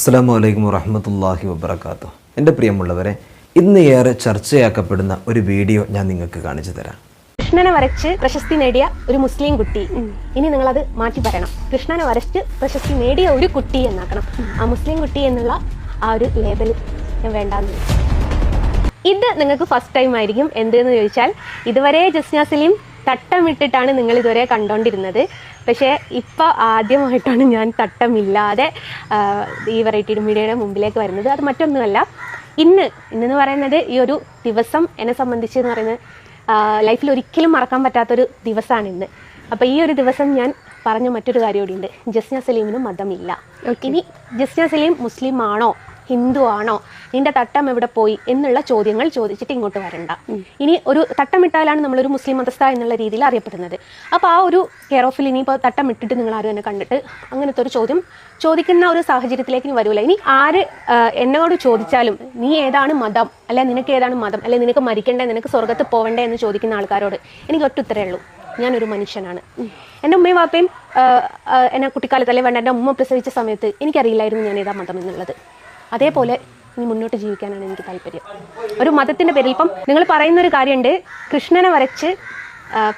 അസ്സലാമു അലൈക്കും വറഹ്മത്തുള്ളാഹി വബറകാതുഹു. എൻ്റെ പ്രിയമുള്ളവരെ, ഇന്ന് ഏറെ ചർച്ചയാക്കപ്പെടുന്ന ഒരു വീഡിയോ ഞാൻ നിങ്ങൾക്ക് കാണിച്ചു തരാം. കൃഷ്ണനെ വരച്ച് പ്രശസ്തി നേടിയ ഒരു മുസ്ലിം കുട്ടി. ഇനി നിങ്ങളത് മാറ്റി പറയണം. കൃഷ്ണനെ വരച്ച് പ്രശസ്തി നേടിയ ഒരു കുട്ടി എന്നാക്കണം. ആ മുസ്ലിം കുട്ടി എന്നുള്ള ആ ഒരു ലേബൽ ഞാൻ വേണ്ടാന്ന് വെച്ചു. ഇത് നിങ്ങൾക്ക് ഫസ്റ്റ് ടൈം ആയിരിക്കും. എന്തെന്ന് ചോദിച്ചാൽ, ഇതുവരെ ജസ്ന സലീം തട്ടമിട്ടിട്ടാണ് നിങ്ങൾ ഇതുവരെ കണ്ടോണ്ടിരുന്നത്. പക്ഷേ ഇപ്പോൾ ആദ്യമായിട്ടാണ് ഞാൻ തട്ടമില്ലാതെ ഈ വെറൈറ്റി മീഡിയയുടെ മുമ്പിലേക്ക് വരുന്നത്. അത് മറ്റൊന്നുമല്ല, ഇന്നെന്ന് പറയുന്നത് ഈ ഒരു ദിവസം എന്നെ സംബന്ധിച്ച് എന്ന് പറയുന്നത് ലൈഫിൽ ഒരിക്കലും മറക്കാൻ പറ്റാത്തൊരു ദിവസമാണ് ഇന്ന്. അപ്പോൾ ഈ ഒരു ദിവസം ഞാൻ പറഞ്ഞ മറ്റൊരു കാര്യം കൂടിയുണ്ട്. ജസ്ന സലീമിന് മതമില്ല. ഇനി ജസ്ന സലീം മുസ്ലിം ആണോ ഹിന്ദു ആണോ, നിന്റെ തട്ടം എവിടെ പോയി എന്നുള്ള ചോദ്യങ്ങൾ ചോദിച്ചിട്ട് ഇങ്ങോട്ട് വരണ്ട. ഇനി ഒരു തട്ടമിട്ടാലാണ് നമ്മളൊരു മുസ്ലിം മതസ്ഥ എന്നുള്ള രീതിയിൽ അറിയപ്പെടുന്നത്. അപ്പോൾ ആ ഒരു കെയർ ഓഫിൽ ഇനിയിപ്പോൾ തട്ടമിട്ടിട്ട് നിങ്ങൾ ആരും എന്നെ കണ്ടിട്ട് അങ്ങനത്തെ ഒരു ചോദ്യം ചോദിക്കുന്ന ഒരു സാഹചര്യത്തിലേക്ക് ഇനി വരില്ല. ഇനി ആര് എന്നോട് ചോദിച്ചാലും നീ ഏതാണ് മതം, അല്ലെ നിനക്ക് ഏതാണ് മതം, അല്ലെ നിനക്ക് മരിക്കണ്ടേ, നിനക്ക് സ്വർഗത്ത് പോവണ്ടേ എന്ന് ചോദിക്കുന്ന ആൾക്കാരോട് എനിക്ക് ഒറ്റ ഉത്തരേ ഉള്ളൂ, ഞാനൊരു മനുഷ്യനാണ്. എൻ്റെ ഉമ്മയും വാപ്പയും എന്നെ കുട്ടിക്കാലത്തല്ലേ വേണ്ട എൻ്റെ ഉമ്മ പ്രസവിച്ച സമയത്ത് എനിക്കറിയില്ലായിരുന്നു ഞാൻ ഏതാ മതം എന്നുള്ളത്. അതേപോലെ ഇനി മുന്നോട്ട് ജീവിക്കാനാണ് എനിക്ക് താല്പര്യം. ഒരു മതത്തിൻ്റെ പേരിൽ ഇപ്പം നിങ്ങൾ പറയുന്നൊരു കാര്യമുണ്ട്, കൃഷ്ണനെ വരച്ച്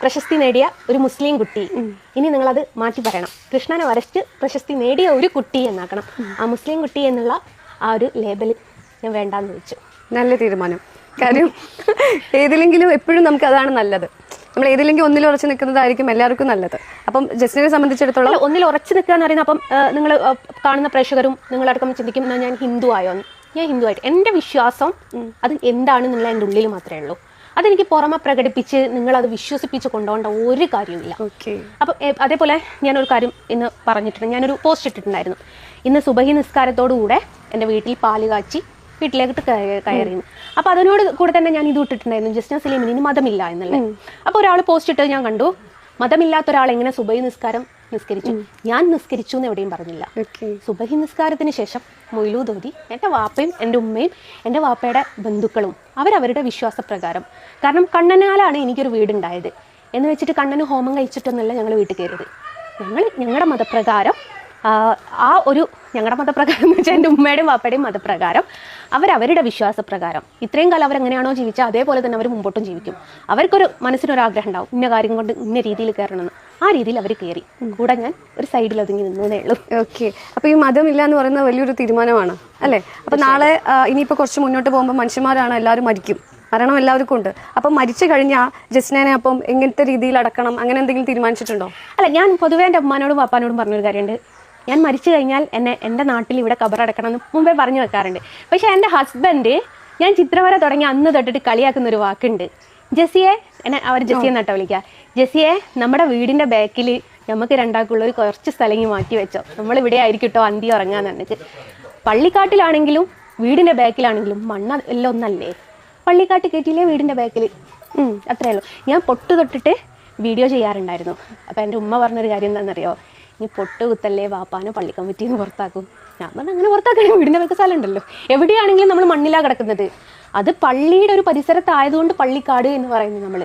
പ്രശസ്തി നേടിയ ഒരു മുസ്ലിം കുട്ടി. ഇനി നിങ്ങളത് മാറ്റി പറയണം. കൃഷ്ണനെ വരച്ച് പ്രശസ്തി നേടിയ ഒരു കുട്ടി എന്നാക്കണം. ആ മുസ്ലിം കുട്ടി എന്നുള്ള ആ ഒരു ലേബൽ ഞാൻ വേണ്ടാന്ന് വെച്ചു. നല്ല തീരുമാനം. കാര്യം ഏതിലെങ്കിലും എപ്പോഴും നമുക്ക് അതാണ് നല്ലത്. നമ്മൾ ഏതിലെങ്കിലും ഒന്നിൽ ഉറച്ചു നിൽക്കുന്നതായിരിക്കും എല്ലാവർക്കും നല്ലത്. അപ്പം ജസ്റ്റിനെ സംബന്ധിച്ചിടത്തോളം ഒന്നിൽ ഉറച്ചു നിൽക്കുക എന്ന് പറയുന്നത്, അപ്പം നിങ്ങൾ കാണുന്ന പ്രേക്ഷകരും നിങ്ങളടക്കം ചിന്തിക്കും ഞാൻ ഹിന്ദു ആയോ. ഞാൻ ഹിന്ദു ആയിട്ട് എൻ്റെ വിശ്വാസം അത് എന്താണെന്നുള്ള എൻ്റെ ഉള്ളിൽ മാത്രമേ ഉള്ളൂ. അതെനിക്ക് പുറമെ പ്രകടിപ്പിച്ച് നിങ്ങളത് വിശ്വസിപ്പിച്ച് കൊണ്ടുപോകേണ്ട ഒരു കാര്യമില്ല. അപ്പം അതേപോലെ ഞാനൊരു കാര്യം ഇന്ന് പറഞ്ഞിട്ടുണ്ട്, ഞാനൊരു പോസ്റ്റ് ഇട്ടിട്ടുണ്ടായിരുന്നു. ഇന്ന് സുബഹി നിസ്കാരത്തോടുകൂടെ എൻ്റെ വീട്ടിൽ പാല് കാച്ചി വീട്ടിലേക്ക് കയറിയിരുന്നു. അപ്പോൾ അതിനോട് കൂടെ തന്നെ ഞാൻ ഇത് ഇട്ടിട്ടുണ്ടായിരുന്നു, ജസ്ന സലീമിന് ഇനി മതമില്ല എന്നുള്ളത്. അപ്പോൾ ഒരാൾ പോസ്റ്റ് ഇട്ട് ഞാൻ കണ്ടു, മതമില്ലാത്ത ഒരാൾ എങ്ങനെ സുബഹി നിസ്കാരം നിസ്കരിച്ചു. ഞാൻ നിസ്കരിച്ചു എന്ന് എവിടെയും പറഞ്ഞില്ല. സുബഹി നിസ്കാരത്തിന് ശേഷം മൊയ്ലൂദ് ഓതി എൻ്റെ വാപ്പയും എൻ്റെ ഉമ്മയും എൻ്റെ വാപ്പയുടെ ബന്ധുക്കളും അവരവരുടെ വിശ്വാസപ്രകാരം, കാരണം കണ്ണനാലാണ് എനിക്കൊരു വീടുണ്ടായത് എന്ന് വെച്ചിട്ട് കണ്ണന് ഹോമം കഴിച്ചിട്ടൊന്നുമല്ല ഞങ്ങൾ വീട്ടിൽ കയറിയത്. ഞങ്ങളുടെ മതപ്രകാരം ഞങ്ങളുടെ മതപ്രകാരം എന്ന് വെച്ചാൽ എൻ്റെ ഉമ്മയുടെയും വാപ്പയുടെയും മതപ്രകാരം അവരവരുടെ വിശ്വാസപ്രകാരം ഇത്രയും കാലം അവരെങ്ങനെയാണോ ജീവിച്ചാൽ അതേപോലെ തന്നെ അവർ മുമ്പോട്ടും ജീവിക്കും. അവർക്കൊരു മനസ്സിനൊരാഗ്രഹം ഉണ്ടാവും, ഇന്ന കാര്യം കൊണ്ട് ഇന്ന രീതിയിൽ കയറണമെന്ന്. ആ രീതിയിൽ അവർ കയറി. കൂടെ ഞാൻ ഒരു സൈഡിൽ ഒതുങ്ങി നിന്നേ ഉള്ളൂ. ഓക്കെ. അപ്പോൾ ഈ മതമില്ല എന്ന് പറയുന്നത് വലിയൊരു തീരുമാനമാണ് അല്ലേ? അപ്പോൾ നാളെ ഇനിയിപ്പോൾ കുറച്ച് മുന്നോട്ട് പോകുമ്പോൾ മനുഷ്യന്മാരാണ്, എല്ലാവരും മരിക്കും, മരണം എല്ലാവർക്കും ഉണ്ട്. അപ്പം മരിച്ചു കഴിഞ്ഞാൽ ജസ്നേനെ അപ്പം എങ്ങനത്തെ രീതിയിൽ അടക്കണം, അങ്ങനെ എന്തെങ്കിലും തീരുമാനിച്ചിട്ടുണ്ടോ? അല്ല, ഞാൻ പൊതുവേ എൻ്റെ അമ്മാനോടും പാപ്പാനോടും പറഞ്ഞൊരു കാര്യമുണ്ട്, ഞാൻ മരിച്ചു കഴിഞ്ഞാൽ എൻ്റെ നാട്ടിൽ ഇവിടെ ഖബറടക്കണം എന്ന് മുമ്പേ പറഞ്ഞു വെക്കാറുണ്ട്. പക്ഷേ എൻ്റെ ഹസ്ബൻഡ് ഞാൻ ചിത്രവര തുടങ്ങി അന്ന് തൊട്ടിട്ട് കളിയാക്കുന്നൊരു വാക്കുണ്ട്, ജെസിയെ, അവർ ജെസിയെ നട്ട വിളിക്കുക, ജെസിയെ നമ്മുടെ വീടിൻ്റെ ബാക്കിൽ നമുക്ക് രണ്ടാൾക്കുള്ള ഒരു കുറച്ച് സ്ഥലങ്ങൾ മാറ്റി വെച്ചോ, നമ്മളിവിടെ ആയിരിക്കും കേട്ടോ അന്തി ഉറങ്ങാന്ന് പറഞ്ഞിട്ട്. പള്ളിക്കാട്ടിലാണെങ്കിലും വീടിൻ്റെ ബാക്കിലാണെങ്കിലും മണ്ണ എല്ലാം ഒന്നല്ലേ, പള്ളിക്കാട്ട് കയറ്റിയില്ലേ വീടിൻ്റെ ബാക്കിൽ, അത്രയേ ഉള്ളൂ. ഞാൻ പൊട്ട് തൊട്ടിട്ട് വീഡിയോ ചെയ്യാറുണ്ടായിരുന്നു. അപ്പോൾ എൻ്റെ ഉമ്മ പറഞ്ഞൊരു കാര്യം എന്താണെന്നറിയോ, ഇനി പൊട്ട് കുത്തല്ലേ വാപ്പാനെ പള്ളി കമ്മിറ്റിന്ന് പുറത്താക്കും. ഞാൻ പറഞ്ഞാൽ അങ്ങനെ പുറത്താക്കണേ, വീടിൻ്റെ ബാക്കി സ്ഥലം ഉണ്ടല്ലോ. എവിടെയാണെങ്കിലും നമ്മൾ മണ്ണിലാണ് കിടക്കുന്നത്. അത് പള്ളിയുടെ ഒരു പരിസരത്തായതുകൊണ്ട് പള്ളിക്കാട് എന്ന് പറയുന്നത് നമ്മൾ.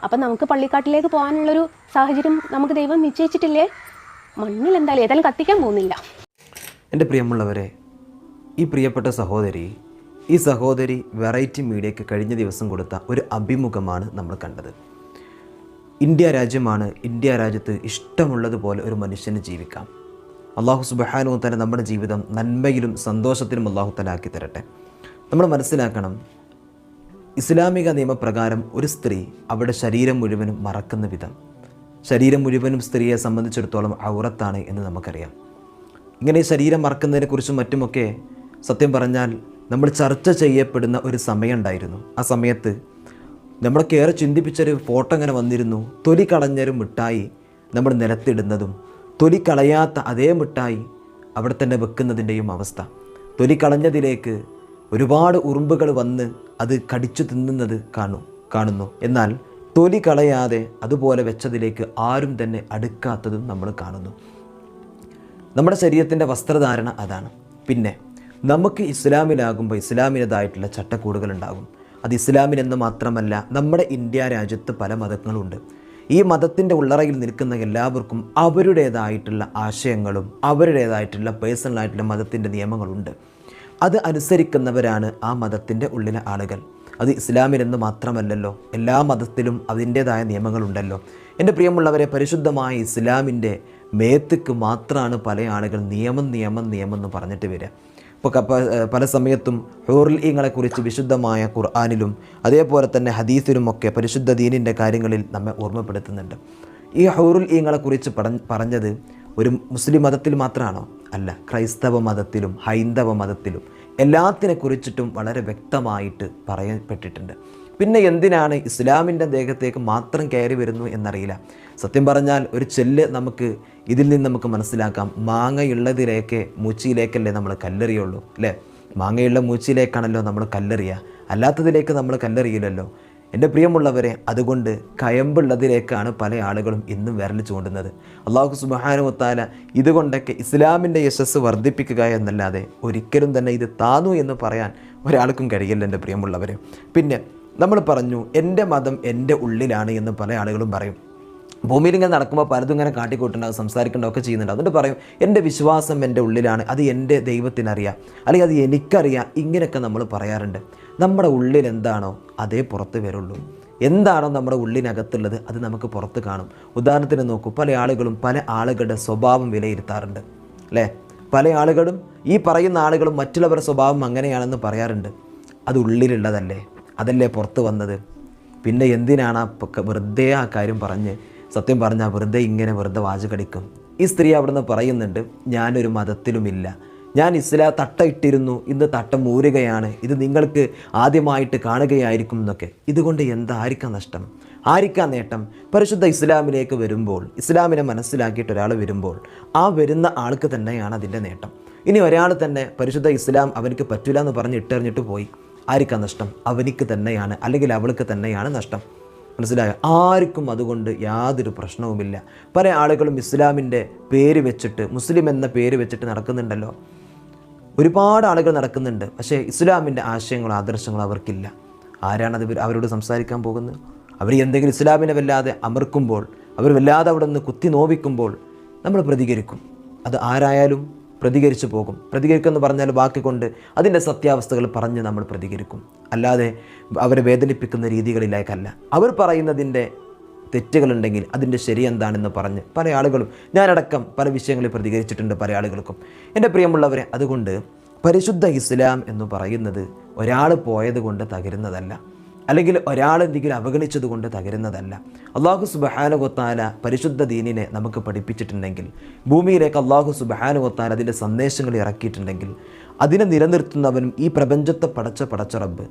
അപ്പം നമുക്ക് പള്ളിക്കാട്ടിലേക്ക് പോകാനുള്ളൊരു സാഹചര്യം നമുക്ക് ദൈവം നിശ്ചയിച്ചിട്ടില്ലേ, മണ്ണിൽ എന്തായാലും ഏതായാലും കത്തിക്കാൻ പോകുന്നില്ല. എൻ്റെ പ്രിയമുള്ളവരെ, ഈ പ്രിയപ്പെട്ട സഹോദരി വെറൈറ്റി മീഡിയയ്ക്ക് കഴിഞ്ഞ ദിവസം കൊടുത്ത ഒരു അഭിമുഖമാണ് നമ്മൾ കണ്ടത്. ഇന്ത്യ രാജ്യമാണ്, ഇന്ത്യ രാജ്യത്ത് ഇഷ്ടമുള്ളതുപോലെ ഒരു മനുഷ്യന് ജീവിക്കാം. അള്ളാഹു സുബ്ഹാനഹു തആല നമ്മുടെ ജീവിതം നന്മയിലും സന്തോഷത്തിലും അള്ളാഹു തആല ആക്കി തരട്ടെ. നമ്മൾ മനസ്സിലാക്കണം, ഇസ്ലാമിക നിയമപ്രകാരം ഒരു സ്ത്രീ അവരുടെ ശരീരം മുഴുവനും മറക്കുന്ന വിധം, ശരീരം മുഴുവനും സ്ത്രീയെ സംബന്ധിച്ചിടത്തോളം ഔറത്താണ് എന്ന് നമുക്കറിയാം. ഇങ്ങനെ ശരീരം മറക്കുന്നതിനെക്കുറിച്ചും മറ്റുമൊക്കെ സത്യം പറഞ്ഞാൽ നമ്മൾ ചർച്ച ചെയ്യപ്പെടുന്ന ഒരു സമയം ഉണ്ടായിരുന്നു. ആ സമയത്ത് നമ്മളൊക്കെ ഏറെ ചിന്തിപ്പിച്ചൊരു ഫോട്ടോ അങ്ങനെ വന്നിരുന്നു, തൊലി കളഞ്ഞൊരു മിഠായി നമ്മൾ നിലത്തിടുന്നതും തൊലി കളയാത്ത അതേ മിഠായി അവിടെ തന്നെ വെക്കുന്നതിൻ്റെയും അവസ്ഥ. തൊലി കളഞ്ഞതിലേക്ക് ഒരുപാട് ഉറുമ്പുകൾ വന്ന് അത് കടിച്ചു തിന്നുന്നത് കാണുന്നു. എന്നാൽ തൊലി കളയാതെ അതുപോലെ വെച്ചതിലേക്ക് ആരും തന്നെ അടുക്കാത്തതും നമ്മൾ കാണുന്നു. നമ്മുടെ ശരീരത്തിൻ്റെ വസ്ത്രധാരണ അതാണ്. പിന്നെ നമുക്ക് ഇസ്ലാമിലാകുമ്പോൾ ഇസ്ലാമിൻ്റെതായിട്ടുള്ള ചട്ടക്കൂടുകളുണ്ടാകും. അത് ഇസ്ലാമിനെന്ന് മാത്രമല്ല, നമ്മുടെ ഇന്ത്യ രാജ്യത്ത് പല മതങ്ങളുണ്ട്. ഈ മതത്തിൻ്റെ ഉള്ളറയിൽ നിൽക്കുന്ന എല്ലാവർക്കും അവരുടേതായിട്ടുള്ള ആശയങ്ങളും അവരുടേതായിട്ടുള്ള പേഴ്സണലായിട്ടുള്ള മതത്തിൻ്റെ നിയമങ്ങളുണ്ട്. അത് അനുസരിക്കുന്നവരാണ് ആ മതത്തിൻ്റെ ഉള്ളിലെ ആളുകൾ. അത് ഇസ്ലാമിലെന്ന് മാത്രമല്ലല്ലോ, എല്ലാ മതത്തിലും അതിൻ്റേതായ നിയമങ്ങളുണ്ടല്ലോ. എൻ്റെ പ്രിയമുള്ളവരെ, പരിശുദ്ധമായ ഇസ്ലാമിൻ്റെ മേത്തക്ക് മാത്രമാണ് പല ആളുകൾ നിയമം എന്ന് പറഞ്ഞിട്ട് വരിക. ഇപ്പോൾ പല സമയത്തും ഹൂറുൽ ഈങ്ങളെക്കുറിച്ച് വിശുദ്ധമായ ഖുർആനിലും അതേപോലെ തന്നെ ഹദീസിലുമൊക്കെ പരിശുദ്ധ ദീനിൻ്റെ കാര്യങ്ങളിൽ നമ്മെ ഓർമ്മപ്പെടുത്തുന്നുണ്ട്. ഈ ഹൂറുൽ ഈങ്ങളെക്കുറിച്ച് പറഞ്ഞത് ഒരു മുസ്ലിം മതത്തിൽ മാത്രമാണോ? അല്ല, ക്രൈസ്തവ മതത്തിലും ഹൈന്ദവ മതത്തിലും എല്ലാത്തിനെ കുറിച്ചിട്ടും വളരെ വ്യക്തമായിട്ട് പറയപ്പെട്ടിട്ടുണ്ട്. പിന്നെ എന്തിനാണ് ഇസ്ലാമിൻ്റെ ദേഹത്തേക്ക് മാത്രം കയറി വരുന്നു എന്നറിയില്ല. സത്യം പറഞ്ഞാൽ ഒരു ചെല്ല് നമുക്ക് ഇതിൽ നിന്ന് നമുക്ക് മനസ്സിലാക്കാം. മാങ്ങയുള്ളതിലേക്ക് മൂച്ചിയിലേക്കല്ലേ നമ്മൾ കല്ലെറിയുള്ളൂ, അല്ലേ? മാങ്ങയുള്ള മൂച്ചിയിലേക്കാണല്ലോ നമ്മൾ കല്ലെറിയുക, അല്ലാത്തതിലേക്ക് നമ്മൾ കല്ലെറിയില്ലല്ലോ. എൻ്റെ പ്രിയമുള്ളവരെ, അതുകൊണ്ട് കയമ്പുള്ളതിലേക്കാണ് പല ആളുകളും ഇന്നും വിരൽ ചൂണ്ടുന്നത്. അല്ലാഹു സുബ്ഹാനഹു വ തആല ഇതുകൊണ്ടൊക്കെ ഇസ്ലാമിൻ്റെ യശസ്സ് വർദ്ധിപ്പിക്കുക എന്നല്ലാതെ ഒരിക്കലും തന്നെ ഇത് താന്നു എന്ന് പറയാൻ ഒരാൾക്കും കഴിയില്ല എൻ്റെ പ്രിയമുള്ളവരെ. പിന്നെ നമ്മൾ പറഞ്ഞു എൻ്റെ മതം എൻ്റെ ഉള്ളിലാണ് എന്ന് പല ആളുകളും പറയും. ഭൂമിയിൽ ഇങ്ങനെ നടക്കുമ്പോൾ പലതും ഇങ്ങനെ കാട്ടിക്കൂട്ടുണ്ടാകും, സംസാരിക്കേണ്ടതൊക്കെ ചെയ്യുന്നുണ്ട്. അതുകൊണ്ട് പറയും എൻ്റെ വിശ്വാസം എൻ്റെ ഉള്ളിലാണ്, അത് എൻ്റെ ദൈവത്തിനറിയാം, അല്ലെങ്കിൽ അത് എനിക്കറിയാം. ഇങ്ങനെയൊക്കെ നമ്മൾ പറയാറുണ്ട്. നമ്മുടെ ഉള്ളിൽ എന്താണോ അതേ പുറത്ത് വരുള്ളൂ. എന്താണോ നമ്മുടെ ഉള്ളിനകത്തുള്ളത് അത് നമുക്ക് പുറത്ത് കാണും. ഉദാഹരണത്തിന് നോക്കൂ, പല ആളുകളും പല ആളുകളുടെ സ്വഭാവം വിലയിരുത്താറുണ്ട്, അല്ലേ? പല ആളുകളും ഈ പറയുന്ന ആളുകളും മറ്റുള്ളവരുടെ സ്വഭാവം അങ്ങനെയാണെന്ന് പറയാറുണ്ട്. അത് ഉള്ളിലുള്ളതല്ലേ, അതല്ലേ പുറത്ത് വന്നത്. പിന്നെ എന്തിനാണ് വെറുതെ ആ കാര്യം പറഞ്ഞ് സത്യം പറഞ്ഞാൽ വെറുതെ വാചകടിക്കും. ഈ സ്ത്രീ അവിടുന്ന് പറയുന്നുണ്ട്, ഞാനൊരു മതത്തിലുമില്ല, ഞാൻ തട്ട ഇട്ടിരുന്നു, ഇന്ന് തട്ട മൂരുകയാണ്, ഇത് നിങ്ങൾക്ക് ആദ്യമായിട്ട് കാണുകയായിരിക്കും എന്നൊക്കെ. ഇതുകൊണ്ട് ആർക്കാ നഷ്ടം, ആർക്കാ നേട്ടം? പരിശുദ്ധ ഇസ്ലാമിലേക്ക് വരുമ്പോൾ, ഇസ്ലാമിനെ മനസ്സിലാക്കിയിട്ട് ഒരാൾ വരുമ്പോൾ ആ വരുന്ന ആൾക്ക് തന്നെയാണ് അതിൻ്റെ നേട്ടം. ഇനി ഒരാൾ തന്നെ പരിശുദ്ധ ഇസ്ലാം അവനക്ക് പറ്റില്ല എന്ന് പറഞ്ഞ് ഇട്ടെറിഞ്ഞിട്ട് പോയി, ആർക്കാ നഷ്ടം? അവനിക്ക് തന്നെയാണ്, അല്ലെങ്കിൽ അവൾക്ക് തന്നെയാണ് നഷ്ടം. മനസ്സിലായോ? ആർക്കും അതുകൊണ്ട് യാതൊരു പ്രശ്നവുമില്ല. പല ആളുകളും ഇസ്ലാമിൻ്റെ പേര് വെച്ചിട്ട്, മുസ്ലിം എന്ന പേര് വെച്ചിട്ട് നടക്കുന്നുണ്ടല്ലോ. ഒരുപാട് ആളുകൾ നടക്കുന്നുണ്ട്, പക്ഷേ ഇസ്ലാമിൻ്റെ ആശയങ്ങളോ ആദർശങ്ങളോ അവർക്കില്ല. ആരാണത് അവരോട് സംസാരിക്കാൻ പോകുന്നത്? അവർ എന്തെങ്കിലും ഇസ്ലാമിനെ വല്ലാതെ അമർക്കുമ്പോൾ, അവർ വല്ലാതെ അവിടെ നിന്ന് കുത്തി നോവിക്കുമ്പോൾ നമ്മൾ പ്രതികരിക്കും. അത് ആരായാലും പ്രതികരിച്ചു പോകും. പ്രതികരിക്കുമെന്ന് പറഞ്ഞാൽ വാക്കുകൊണ്ട് അതിൻ്റെ സത്യാവസ്ഥകൾ പറഞ്ഞ് നമ്മൾ പ്രതികരിക്കും, അല്ലാതെ അവരെ വേദനിപ്പിക്കുന്ന രീതികളിലേക്കല്ല. അവർ പറയുന്നതിൻ്റെ തെറ്റുകളുണ്ടെങ്കിൽ അതിൻ്റെ ശരി എന്താണെന്ന് പറഞ്ഞ് പല ആളുകളും, ഞാനടക്കം പല വിഷയങ്ങളിൽ പ്രതികരിച്ചിട്ടുണ്ട് പല ആളുകൾക്കും. എൻ്റെ പ്രിയമുള്ളവരെ, അതുകൊണ്ട് പരിശുദ്ധ ഇസ്ലാം എന്ന് പറയുന്നത് ഒരാൾ പോയത് കൊണ്ട് തകരുന്നതല്ല, അല്ലെങ്കിൽ ഒരാൾ എന്തെങ്കിലും അവഗണിച്ചത് കൊണ്ട് തകരുന്നതല്ല. അല്ലാഹു സുബ്ഹാനഹു വ തആല പരിശുദ്ധ ദീനിനെ നമുക്ക് പഠിപ്പിച്ചിട്ടുണ്ടെങ്കിൽ, ഭൂമിയിലേക്ക് അല്ലാഹു സുബ്ഹാനഹു വ തആല അതിൻ്റെ സന്ദേശങ്ങൾ ഇറക്കിയിട്ടുണ്ടെങ്കിൽ, അതിനെ നിലനിർത്തുന്നവനും ഈ പ്രപഞ്ചത്തെ പടച്ച റബ്ബ്,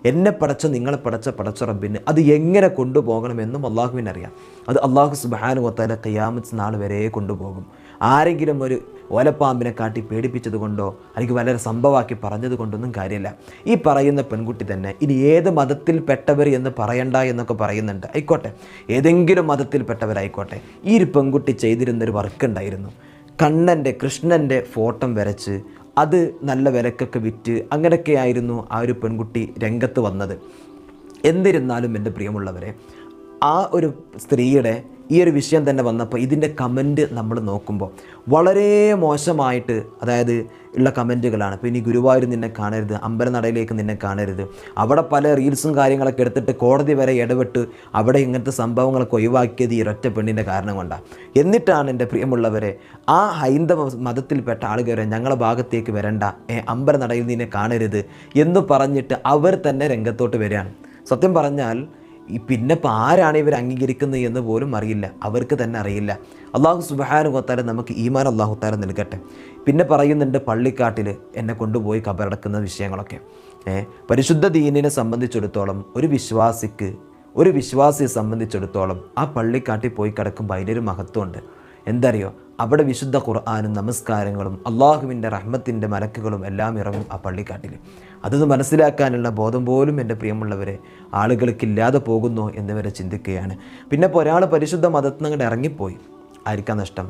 എന്നെ പടച്ച നിങ്ങളെ പടച്ച റബ്ബിന് അത് എങ്ങനെ കൊണ്ടുപോകണമെന്നും അള്ളാഹുവിനറിയാം. അത് അല്ലാഹു സുബ്ഹാനഹു വ തആല ഖിയാമത്ത് നാൾ വരെ കൊണ്ടുപോകും. ആരെങ്കിലും ഒരു ഓലപ്പാമ്പിനെ കാട്ടി പേടിപ്പിച്ചത് കൊണ്ടോ അല്ലെങ്കിൽ വളരെ സംഭവമാക്കി പറഞ്ഞത് കൊണ്ടൊന്നും കാര്യമില്ല. ഈ പറയുന്ന പെൺകുട്ടി തന്നെ ഇനി ഏത് മതത്തിൽപ്പെട്ടവർ എന്ന് പറയണ്ട എന്നൊക്കെ പറയുന്നുണ്ട്. ആയിക്കോട്ടെ, ഏതെങ്കിലും മതത്തിൽപ്പെട്ടവരായിക്കോട്ടെ. ഈ ഒരു പെൺകുട്ടി ചെയ്തിരുന്നൊരു വർക്ക് ഉണ്ടായിരുന്നു. കൃഷ്ണൻ്റെ ഫോട്ടോ വരച്ച് അത് നല്ല വിലക്കൊക്കെ വിറ്റ് അങ്ങനെയൊക്കെയായിരുന്നു ആ ഒരു പെൺകുട്ടി രംഗത്ത് വന്നത്. എന്നിരുന്നാലും എൻ്റെ പ്രിയമുള്ളവരെ, ആ ഒരു സ്ത്രീയുടെ ഈ ഒരു വിഷയം തന്നെ വന്നപ്പോൾ ഇതിൻ്റെ കമൻറ്റ് നമ്മൾ നോക്കുമ്പോൾ വളരെ മോശമായിട്ട്, അതായത് ഉള്ള കമൻറ്റുകളാണ്. ഇപ്പോൾ ഇനി ഗുരുവായൂർ നിന്നെ കാണരുത്, അമ്പലനടയിലേക്ക് നിന്നെ കാണരുത്, അവിടെ പല റീൽസും കാര്യങ്ങളൊക്കെ എടുത്തിട്ട് കോടതി വരെ ഇടപെട്ട് അവിടെ ഇങ്ങനത്തെ സംഭവങ്ങളൊക്കെ ഒഴിവാക്കിയത് ഈ ഒരൊറ്റ പെണ്ണിൻ്റെ കാരണം കൊണ്ടാണ്. എന്നിട്ടാണ് എൻ്റെ പ്രിയമുള്ളവരെ ആ ഹൈന്ദവ മതത്തിൽപ്പെട്ട ആളുകൾ ഞങ്ങളുടെ ഭാഗത്തേക്ക് വരണ്ട, അമ്പലനടയിൽ നിന്നെ കാണരുത് എന്ന് പറഞ്ഞിട്ട് അവർ തന്നെ രംഗത്തോട്ട് വരികയാണ്. സത്യം പറഞ്ഞാൽ പിന്നെ ഇപ്പോൾ ആരാണ് ഇവർ അംഗീകരിക്കുന്നത് എന്ന് പോലും അറിയില്ല, അവർക്ക് തന്നെ അറിയില്ല. അല്ലാഹു സുബ്ഹാനഹു വ തആല നമുക്ക് ഈമാൻ അല്ലാഹു തആല നൽകട്ടെ. പിന്നെ പറയുന്നുണ്ട് പള്ളിക്കാട്ടിൽ എന്നെ കൊണ്ടുപോയി കബറടക്കുന്ന വിഷയങ്ങളൊക്കെ. പരിശുദ്ധ ദീനിനെ സംബന്ധിച്ചിടത്തോളം ഒരു വിശ്വാസിയെ സംബന്ധിച്ചിടത്തോളം ആ പള്ളിക്കാട്ടിൽ പോയി കിടക്കുമ്പോൾ അതിനൊരു മഹത്വമുണ്ട്. എന്തറിയോ? അവിടെ വിശുദ്ധ ഖുർആനും നമസ്കാരങ്ങളും അള്ളാഹുവിൻ്റെ റഹ്മത്തിൻ്റെ മലക്കുകളും എല്ലാം ഇറങ്ങും ആ പള്ളിക്കാട്ടിൽ. അതൊന്ന് മനസ്സിലാക്കാനുള്ള ബോധം പോലും എൻ്റെ പ്രിയമുള്ളവരെ ആളുകൾക്കില്ലാതെ പോകുന്നു എന്നിവരെ ചിന്തിക്കുകയാണ്. പിന്നെ ഇപ്പോൾ ഒരാൾ പരിശുദ്ധ മതത്തിൽ നിന്ന് ഇറങ്ങിപ്പോയി, ആയിരിക്കാം നഷ്ടം?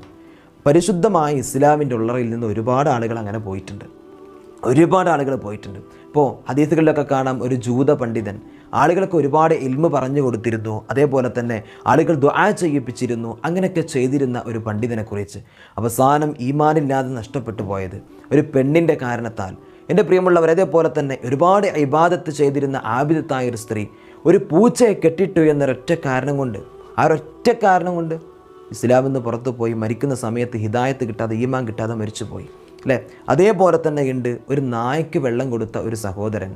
പരിശുദ്ധമായ ഇസ്ലാമിൻ്റെ ഉള്ളറയിൽ നിന്ന് ഒരുപാട് ആളുകൾ അങ്ങനെ പോയിട്ടുണ്ട്. ഇപ്പോൾ ഹദീസുകളിലൊക്കെ കാണാം, ഒരു ജൂത പണ്ഡിതൻ ആളുകൾക്ക് ഒരുപാട് ഇൽമ് പറഞ്ഞു കൊടുത്തിരുന്നു, അതേപോലെ തന്നെ ആളുകൾ ദുആ ചെയ്യിപ്പിച്ചിരുന്നു. അങ്ങനെയൊക്കെ ചെയ്തിരുന്ന ഒരു പണ്ഡിതനെക്കുറിച്ച് അവസാനം ഈമാനില്ലാതെ നഷ്ടപ്പെട്ടു പോയത് ഒരു പെണ്ണിൻ്റെ കാരണത്താൽ. എൻ്റെ പ്രിയമുള്ളവർ, അതേപോലെ തന്നെ ഒരുപാട് ഇബാദത്ത് ചെയ്തിരുന്ന ആബിദത്തായ ഒരു സ്ത്രീ ഒരു പൂച്ചയെ കെട്ടിട്ടു എന്നൊരൊറ്റ കാരണം കൊണ്ട്, ആ ഒരൊറ്റ കാരണം കൊണ്ട് ഇസ്ലാമിൽ നിന്ന് പുറത്തു പോയി മരിക്കുന്ന സമയത്ത് ഹിദായത്ത് കിട്ടാതെ, ഈമാൻ കിട്ടാതെ മരിച്ചുപോയി അല്ലേ. അതേപോലെ തന്നെ ഉണ്ട് ഒരു നായ്ക്ക് വെള്ളം കൊടുത്ത ഒരു സഹോദരൻ.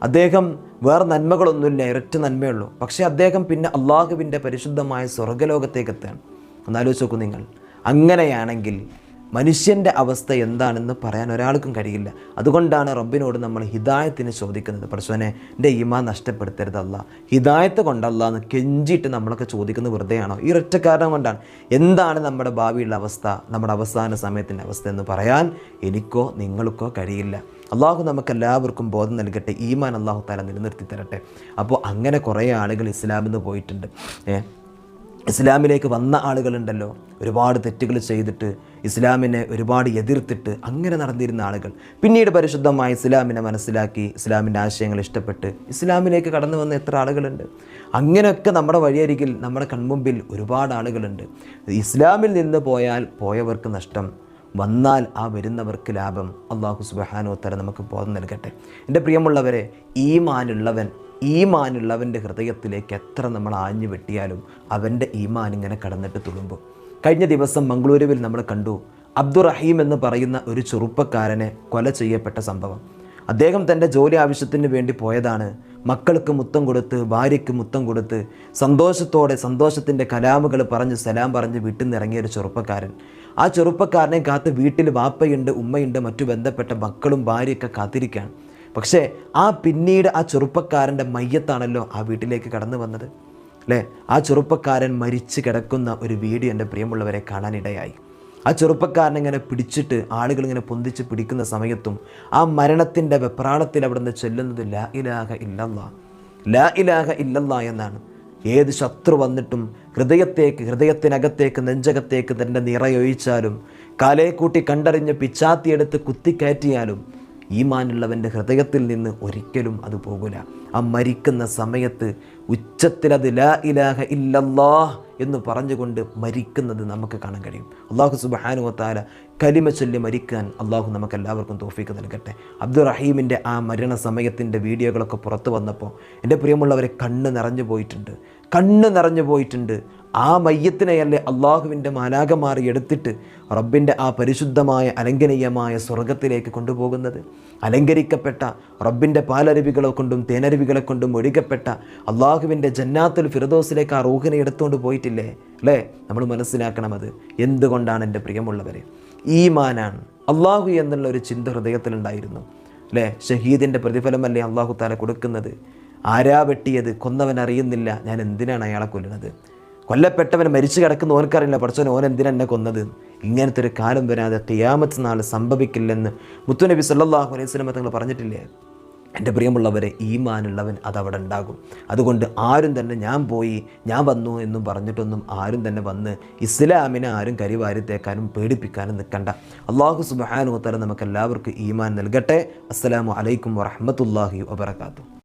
അദ്ദേഹം വേറെ നന്മകളൊന്നുമില്ല, ഒരൊറ്റ നന്മയുള്ളൂ. പക്ഷേ അദ്ദേഹം പിന്നെ അള്ളാഹുവിൻ്റെ പരിശുദ്ധമായ സ്വർഗ്ഗലോകത്തേക്ക് എത്തുകയാണ്. ഒന്നാലോചിച്ച് നോക്കൂ നിങ്ങൾ. അങ്ങനെയാണെങ്കിൽ മനുഷ്യൻ്റെ അവസ്ഥ എന്താണെന്ന് പറയാൻ ഒരാൾക്കും കഴിയില്ല. അതുകൊണ്ടാണ് റബ്ബിനോട് നമ്മൾ ഹിദായത്തിന് ചോദിക്കുന്നത്. പടച്ചോനെ, എൻ്റെ ഈമാൻ നഷ്ടപ്പെടുത്തരുത് അല്ലാ, ഹിദായത്ത് കൊണ്ടല്ല എന്ന് കെഞ്ചിയിട്ട് നമ്മളൊക്കെ ചോദിക്കുന്നത് വെറുതെയാണോ? ഈ ഒറ്റ കാരണം കൊണ്ടാണ്. എന്താണ് നമ്മുടെ ഭാവിയുള്ള അവസ്ഥ, നമ്മുടെ അവസാന സമയത്തിൻ്റെ അവസ്ഥ എന്ന് പറയാൻ എനിക്കോ നിങ്ങൾക്കോ കഴിയില്ല. അള്ളാഹു നമുക്കെല്ലാവർക്കും ബോധം നൽകട്ടെ, ഈമാൻ അള്ളാഹു താല നിലനിർത്തി തരട്ടെ. അപ്പോൾ അങ്ങനെ കുറേ ആളുകൾ ഇസ്ലാമിൽ നിന്ന് പോയിട്ടുണ്ട്. ഇസ്ലാമിലേക്ക് വന്ന ആളുകളുണ്ടല്ലോ, ഒരുപാട് തെറ്റുകൾ ചെയ്തിട്ട് ഇസ്ലാമിനെ ഒരുപാട് എതിർത്തിട്ട് അങ്ങനെ നടന്നിരുന്ന ആളുകൾ പിന്നീട് പരിശുദ്ധമായ ഇസ്ലാമിനെ മനസ്സിലാക്കി ഇസ്ലാമിൻ്റെ ആശയങ്ങൾ ഇഷ്ടപ്പെട്ട് ഇസ്ലാമിലേക്ക് കടന്നു വന്ന എത്ര ആളുകളുണ്ട്. അങ്ങനെയൊക്കെ നമ്മുടെ വഴിയരികിൽ നമ്മുടെ കൺമുമ്പിൽ ഒരുപാട് ആളുകളുണ്ട്. ഇസ്ലാമിൽ നിന്ന് പോയവർക്ക് നഷ്ടം, വന്നാൽ ആ വരുന്നവർക്ക് ലാഭം. അല്ലാഹു സുബ്ഹാനഹു വ തആല നമുക്ക് ബോധം നൽകട്ടെ. എൻ്റെ പ്രിയമുള്ളവരെ, ഈമാനുള്ളവൻ്റെ ഹൃദയത്തിലേക്ക് എത്ര നമ്മൾ ആഞ്ഞു വെട്ടിയാലും അവൻ്റെ ഈമാൻ ഇങ്ങനെ കടന്നിട്ട് തുളുമ്പും. കഴിഞ്ഞ ദിവസം മംഗളൂരുവിൽ നമ്മൾ കണ്ടു, അബ്ദുറഹീം എന്ന് പറയുന്ന ഒരു ചെറുപ്പക്കാരനെ കൊല ചെയ്യപ്പെട്ട സംഭവം. അദ്ദേഹം തൻ്റെ ജോലി ആവശ്യത്തിന് വേണ്ടി പോയതാണ്. മക്കൾക്ക് മുത്തം കൊടുത്ത്, ഭാര്യയ്ക്ക് മുത്തം കൊടുത്ത്, സന്തോഷത്തോടെ സന്തോഷത്തിൻ്റെ കലാമുകൾ പറഞ്ഞ് സലാം പറഞ്ഞ് വീട്ടിൽ നിന്ന് ഇറങ്ങിയ ഒരു ചെറുപ്പക്കാരൻ. ആ ചെറുപ്പക്കാരനെ കാത്ത് വീട്ടിൽ വാപ്പയുണ്ട്, ഉമ്മയുണ്ട്, മറ്റു ബന്ധപ്പെട്ട മക്കളും ഭാര്യയൊക്കെ കാത്തിരിക്കുകയാണ്. പക്ഷേ പിന്നീട് ആ ചെറുപ്പക്കാരൻ്റെ മയ്യത്താണല്ലോ ആ വീട്ടിലേക്ക് കടന്നു വന്നത് അല്ലേ. ആ ചെറുപ്പക്കാരൻ മരിച്ചു കിടക്കുന്ന ഒരു വീഡിയോ എൻ്റെ പ്രിയമുള്ളവരെ കാണാനിടയായി. ആ ചെറുപ്പക്കാരനെ ഇങ്ങനെ പിടിച്ചിട്ട് ആളുകളിങ്ങനെ പൊന്തിച്ച് പിടിക്കുന്ന സമയത്തും ആ മരണത്തിൻ്റെ വെപ്രാളത്തിൽ അവിടെ നിന്ന് ചൊല്ലുന്നത് ലാ ഇലാഹ ഇല്ലല്ലാ, ലാ ഇലാഹ ഇല്ലല്ലാ എന്നാണ്. ഏത് ശത്രു വന്നിട്ടും ഹൃദയത്തിനകത്തേക്ക് നെഞ്ചകത്തേക്ക് തൻ്റെ നിറയൊഴിച്ചാലും കാലേ കൂട്ടി കണ്ടറിഞ്ഞ് പിച്ചാത്തിയെടുത്ത് കുത്തിക്കയറ്റിയാലും ഈമാനുള്ളവൻ്റെ ഹൃദയത്തിൽ നിന്ന് ഒരിക്കലും അത് പോകില്ല. ആ മരിക്കുന്ന സമയത്ത് ഉച്ചത്തിലത് ലാ ഇലാഹ ഇല്ലല്ലാഹ് എന്ന് പറഞ്ഞുകൊണ്ട് മരിക്കുന്നത് നമുക്ക് കാണാൻ കഴിയും. അല്ലാഹു സുബ്ഹാനഹു വ തആല കലിമ ചൊല്ലി മരിക്കാൻ അല്ലാഹു നമുക്ക് എല്ലാവർക്കും തൗഫീഖ് നൽകട്ടെ. അബ്ദുറഹീമിൻ്റെ ആ മരണ സമയത്തിൻ്റെ വീഡിയോകളൊക്കെ പുറത്തു വന്നപ്പോൾ എൻ്റെ പ്രിയമുള്ളവരെ കണ്ണ് നിറഞ്ഞു പോയിട്ടുണ്ട്. ആ മയ്യത്തിനെയല്ലേ അള്ളാഹുവിൻ്റെ മാലാഖമാർ എടുത്തിട്ട് റബ്ബിൻ്റെ ആ പരിശുദ്ധമായ അലംഘനീയമായ സ്വർഗത്തിലേക്ക് കൊണ്ടുപോകുന്നത്. അലങ്കരിക്കപ്പെട്ട റബ്ബിൻ്റെ പാലരുവികളെ കൊണ്ടും തേനരുവികളെ കൊണ്ടും ഒഴുകപ്പെട്ട അള്ളാഹുവിൻ്റെ ജന്നാത്തുൽ ഫിർദൗസിലേക്ക് ആ റൂഹിനെ എടുത്തുകൊണ്ട് പോയിട്ടില്ലേ അല്ലേ. നമ്മൾ മനസ്സിലാക്കണം അത് എന്തുകൊണ്ടാണ്. എൻ്റെ പ്രിയമുള്ളവരെ, ഈമാനാണ്. അള്ളാഹു എന്നുള്ള ഒരു ചിന്ത ഹൃദയത്തിലുണ്ടായിരുന്നു അല്ലേ. ഷഹീദിൻ്റെ പ്രതിഫലമല്ലേ അള്ളാഹു താല കൊടുക്കുന്നത്. ആരാ വെട്ടിയത്, കൊന്നവൻ അറിയുന്നില്ല, ഞാൻ എന്തിനാണ് അയാളെ കൊല്ലുന്നത്. കൊല്ലപ്പെട്ടവൻ മരിച്ചു കിടക്കുന്ന ഓനക്കറിയില്ല, പഠിച്ചവൻ ഓൻ എന്തിനെന്നെ കൊന്നത്. ഇങ്ങനത്തെ ഒരു കാലം വരാതെ ഖിയാമത്ത് നാൾ സംഭവിക്കില്ലെന്ന് മുത്തുനബി സല്ലല്ലാഹു അലൈഹി വസല്ലം തങ്ങൾ പറഞ്ഞിട്ടില്ലേ. എൻ്റെ പ്രിയമുള്ളവരെ, ഈമാനുള്ളവൻ അതവിടെ ഉണ്ടാകും. അതുകൊണ്ട് ആരും തന്നെ ഞാൻ വന്നു എന്നും പറഞ്ഞിട്ടൊന്നും ആരും തന്നെ വന്ന് ഇസ്ലാമിനെ ആരും കരിവാരിത്തേക്കാനും പേടിപ്പിക്കാനും നിൽക്കണ്ട. അല്ലാഹു സുബ്ഹാനഹു വ തആല നമുക്ക് എല്ലാവർക്കും ഈമാൻ നൽകട്ടെ. അസ്സലാമു അലൈക്കും വറഹ്മത്തുള്ളാഹി വബറകാതുഹു.